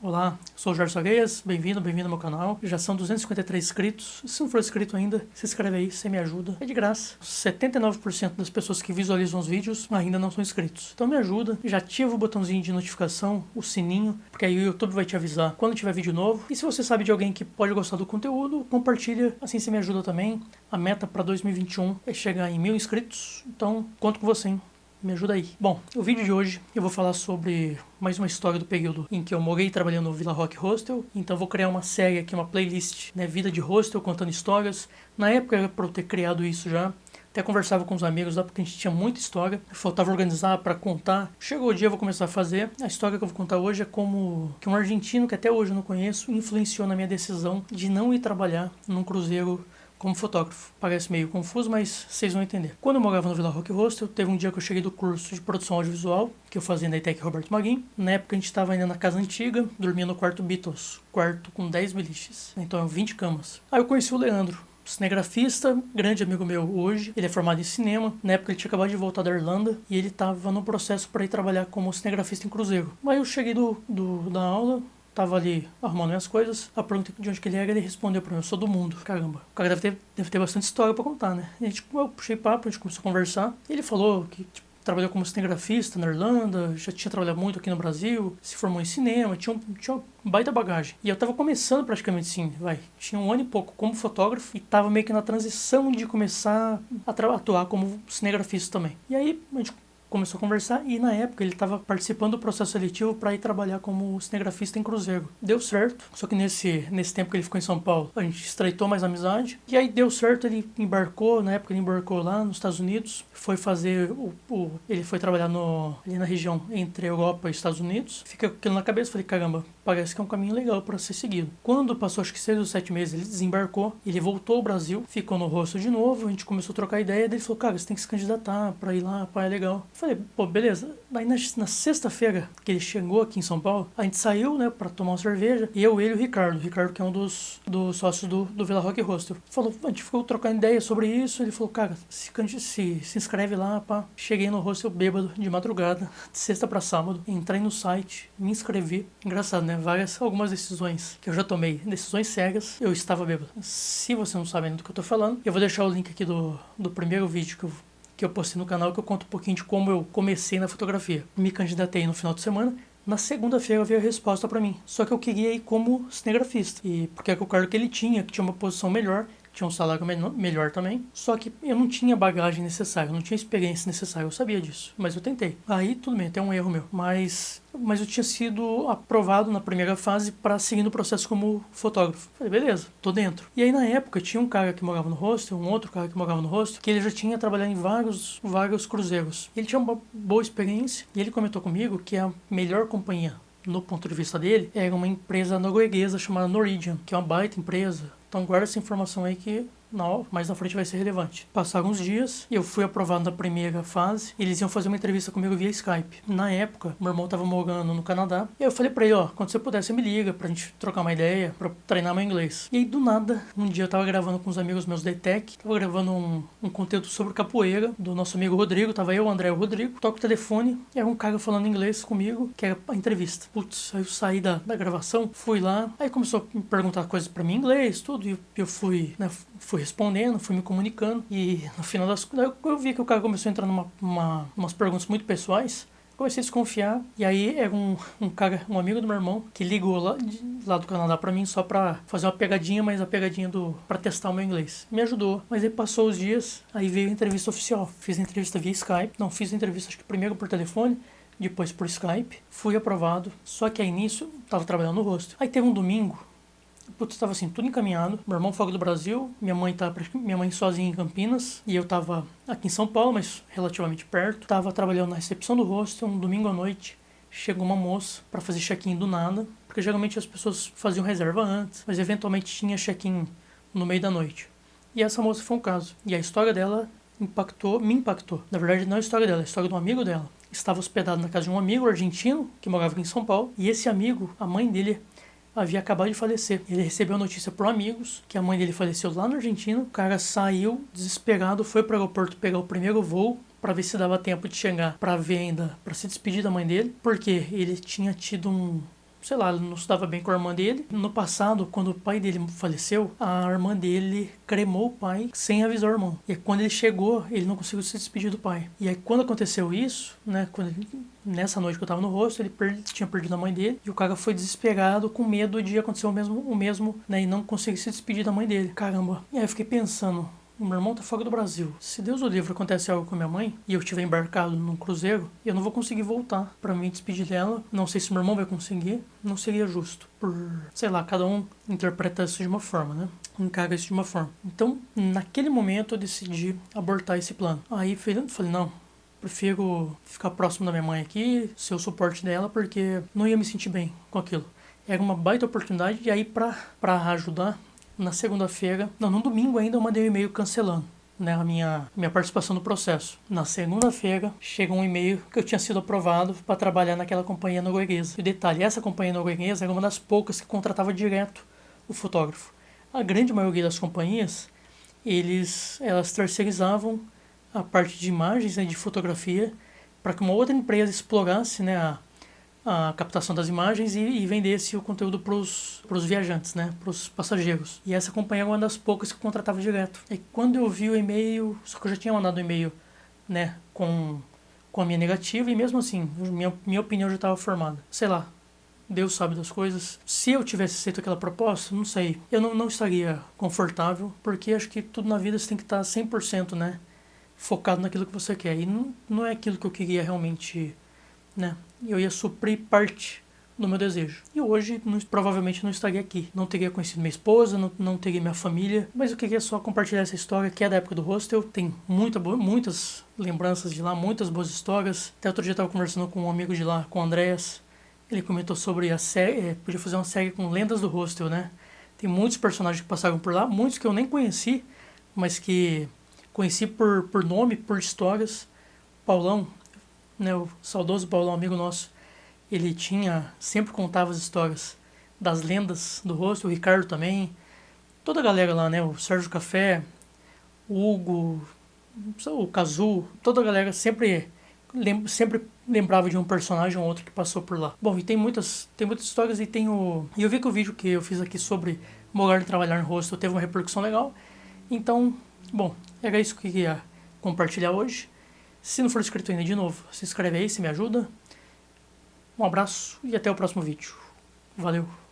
Olá, sou o Jorge Salgueiras, bem-vindo ao meu canal. Já são 253 inscritos. Se não for inscrito ainda, se inscreve aí, você me ajuda. É de graça. 79% das pessoas que visualizam os vídeos ainda não são inscritos. Então me ajuda, já ativa o botãozinho de notificação, o sininho, porque aí o YouTube vai te avisar quando tiver vídeo novo. E se você sabe de alguém que pode gostar do conteúdo, compartilha, assim você me ajuda também. A meta para 2021 é chegar em 1000 inscritos, então conto com você, hein? Me ajuda aí. Bom, o vídeo de hoje eu vou falar sobre mais uma história do período em que eu morei trabalhando no Villa Rock Hostel. Então eu vou criar uma série aqui, uma playlist, né, vida de hostel, contando histórias. Na época era pra eu ter criado isso já. Até conversava com os amigos lá porque a gente tinha muita história. Faltava organizar para contar. Chegou o dia, eu vou começar a fazer. A história que eu vou contar hoje é como que um argentino que até hoje eu não conheço influenciou na minha decisão de não ir trabalhar num cruzeiro como fotógrafo. Parece meio confuso, mas vocês vão entender. Quando eu morava no Villa Rock Hostel, teve um dia que eu cheguei do curso de produção audiovisual, que eu fazia na ETEC Roberto Maguim. Na época a gente estava ainda na casa antiga, dormia no quarto Beatles, quarto com 10 beliches, então 20 camas. Aí eu conheci o Leandro, cinegrafista, grande amigo meu hoje. Ele é formado em cinema. Na época ele tinha acabado de voltar da Irlanda e ele estava no processo para ir trabalhar como cinegrafista em cruzeiro. Aí eu cheguei da aula, tava ali arrumando minhas coisas, a pergunta de onde que ele era, ele respondeu pra mim: eu sou do mundo. Caramba, o cara deve ter bastante história pra contar, né? E a gente, eu puxei papo, a gente começou a conversar, e ele falou que trabalhou como cinegrafista na Irlanda, já tinha trabalhado muito aqui no Brasil, se formou em cinema, tinha uma baita bagagem. E eu tava começando praticamente assim, tinha um ano e pouco como fotógrafo e tava meio que na transição de começar a atuar como cinegrafista também. E aí a gente começou a conversar e na época ele estava participando do processo seletivo para ir trabalhar como cinegrafista em cruzeiro. Deu certo, só que nesse tempo que ele ficou em São Paulo, a gente estreitou mais amizade. E aí deu certo, ele embarcou, na época ele embarcou lá nos Estados Unidos, foi fazer ele foi trabalhar ali na região entre Europa e Estados Unidos. Fica com aquilo na cabeça, falei, caramba, parece que é um caminho legal para ser seguido. Quando passou acho que 6 ou 7 meses, ele desembarcou, ele voltou ao Brasil, ficou no rosto de novo, a gente começou a trocar ideia, ele falou, cara, você tem que se candidatar para ir lá, pá, é legal. Falei, pô, beleza. Aí na sexta-feira que ele chegou aqui em São Paulo, a gente saiu, né, pra tomar uma cerveja. E eu, ele e o Ricardo. O Ricardo, que é um dos sócios do Villa Rock Hostel. A gente ficou trocando ideia sobre isso. Ele falou, cara, se inscreve lá, pá. Cheguei no hostel bêbado, de madrugada, de sexta pra sábado. Entrei no site, me inscrevi. Engraçado, né? Algumas decisões que eu já tomei. Decisões cegas, eu estava bêbado. Se você não sabe ainda do que eu tô falando, eu vou deixar o link aqui do primeiro vídeo que eu postei no canal, que eu conto um pouquinho de como eu comecei na fotografia. Me candidatei no final de semana. Na segunda-feira veio a resposta pra mim. Só que eu queria ir como cinegrafista. E porque é o cargo que ele tinha, que tinha uma posição melhor, tinha um salário melhor também. Só que eu não tinha bagagem necessária, eu não tinha experiência necessária, eu sabia disso. Mas eu tentei. Aí tudo bem, até um erro meu. Mas eu tinha sido aprovado na primeira fase para seguir no processo como fotógrafo. Falei, beleza, tô dentro. E aí na época tinha um cara que morava no hostel, um outro cara que morava no hostel, que ele já tinha trabalhado em vários cruzeiros. Ele tinha uma boa experiência e ele comentou comigo que a melhor companhia, no ponto de vista dele, era uma empresa norueguesa chamada Norwegian, que é uma baita empresa. Então guarda essa informação aí que mais na frente vai ser relevante. Passaram uns dias e eu fui aprovado na primeira fase. Eles iam fazer uma entrevista comigo via Skype. Na época, meu irmão tava morando no Canadá. E eu falei pra ele, ó, quando você puder, você me liga pra gente trocar uma ideia, pra treinar meu inglês. E aí, do nada, um dia eu tava gravando com uns amigos meus da ETEC. Tava gravando um conteúdo sobre capoeira, do nosso amigo Rodrigo. Tava eu, o André e o Rodrigo. Toco o telefone e era um cara falando inglês comigo, que era a entrevista. Putz, aí eu saí da gravação, fui lá. Aí começou a me perguntar coisas pra mim em inglês, tudo. E eu fui respondendo, fui me comunicando e no final das contas eu vi que o cara começou a entrar umas perguntas muito pessoais. Comecei a desconfiar e aí era um amigo do meu irmão que ligou lá do Canadá pra mim só pra fazer uma pegadinha, mas a pegadinha pra testar o meu inglês. Me ajudou, mas aí passou os dias, aí veio a entrevista oficial. Fiz a entrevista via Skype, não, fiz a entrevista acho que primeiro por telefone, depois por Skype, fui aprovado, só que aí nisso tava trabalhando no hostel. Aí teve um domingo, putz, estava assim, tudo encaminhado. Meu irmão fora do Brasil, minha mãe sozinha em Campinas, e eu tava aqui em São Paulo, mas relativamente perto. Tava trabalhando na recepção do hostel, um domingo à noite. Chegou uma moça para fazer check-in do nada, porque geralmente as pessoas faziam reserva antes, mas eventualmente tinha check-in no meio da noite. E essa moça foi um caso. E a história dela me impactou. Na verdade, não a história dela, a história de um amigo dela. Estava hospedado na casa de um amigo argentino que morava aqui em São Paulo, e esse amigo, a mãe dele, havia acabado de falecer. Ele recebeu a notícia por amigos que a mãe dele faleceu lá na Argentina. O cara saiu desesperado, foi para o aeroporto pegar o primeiro voo para ver se dava tempo de chegar para ver ainda, para se despedir da mãe dele, porque ele tinha tido sei lá, ele não se dava bem com a irmã dele. No passado, quando o pai dele faleceu, a irmã dele cremou o pai sem avisar o irmão. E aí, quando ele chegou, ele não conseguiu se despedir do pai. E aí, quando aconteceu isso, né, nessa noite que eu tava no rosto, ele tinha perdido a mãe dele. E o cara foi desesperado, com medo de acontecer o mesmo, né, e não conseguir se despedir da mãe dele. Caramba. E aí eu fiquei pensando, o meu irmão tá fora do Brasil. Se Deus o livre acontece algo com minha mãe e eu estiver embarcado num cruzeiro, eu não vou conseguir voltar pra me despedir dela. Não sei se meu irmão vai conseguir. Não seria justo. Sei lá, cada um interpreta isso de uma forma, né? Encara isso de uma forma. Então, naquele momento eu decidi abortar esse plano. Aí falei, não, prefiro ficar próximo da minha mãe aqui, ser o suporte dela, porque não ia me sentir bem com aquilo. Era uma baita oportunidade, e aí pra ajudar, na segunda-feira, não, no domingo ainda eu mandei um e-mail cancelando, né, a minha participação no processo. Na segunda-feira chega um e-mail que eu tinha sido aprovado para trabalhar naquela companhia norueguesa. E detalhe, essa companhia norueguesa era uma das poucas que contratava direto o fotógrafo. A grande maioria das companhias, elas terceirizavam a parte de imagens, né, de fotografia, para que uma outra empresa explorasse, né, a captação das imagens e vendesse o conteúdo para os viajantes, né, para os passageiros. E essa companhia era uma das poucas que contratava direto. E quando eu vi o e-mail, só que eu já tinha mandado o e-mail, né, com a minha negativa, e mesmo assim, minha opinião já estava formada. Sei lá, Deus sabe das coisas. Se eu tivesse aceito aquela proposta, não sei, eu não estaria confortável, porque acho que tudo na vida você tem que estar 100%, né, focado naquilo que você quer. E não é aquilo que eu queria realmente, né? Eu ia suprir parte do meu desejo. E hoje, provavelmente, não estaria aqui. Não teria conhecido minha esposa, não teria minha família. Mas eu queria só compartilhar essa história, que é da época do hostel. Tem muitas lembranças de lá, muitas boas histórias. Até outro dia eu estava conversando com um amigo de lá, com o Andreas. Ele comentou sobre a série, podia fazer uma série com lendas do hostel, né? Tem muitos personagens que passaram por lá, muitos que eu nem conheci, mas que conheci por nome, por histórias. Paulão, né, o saudoso Paulão, amigo nosso, ele sempre contava as histórias das lendas do hostel, o Ricardo também, toda a galera lá, né, o Sérgio Café, o Hugo, o Cazu, toda a galera sempre lembrava de um personagem ou outro que passou por lá. Bom, e tem muitas histórias, e eu vi que o vídeo que eu fiz aqui sobre morar e trabalhar em hostel teve uma repercussão legal. Então, bom, era isso que eu queria compartilhar hoje. Se não for inscrito ainda, de novo, se inscreve aí, se me ajuda. Um abraço e até o próximo vídeo. Valeu!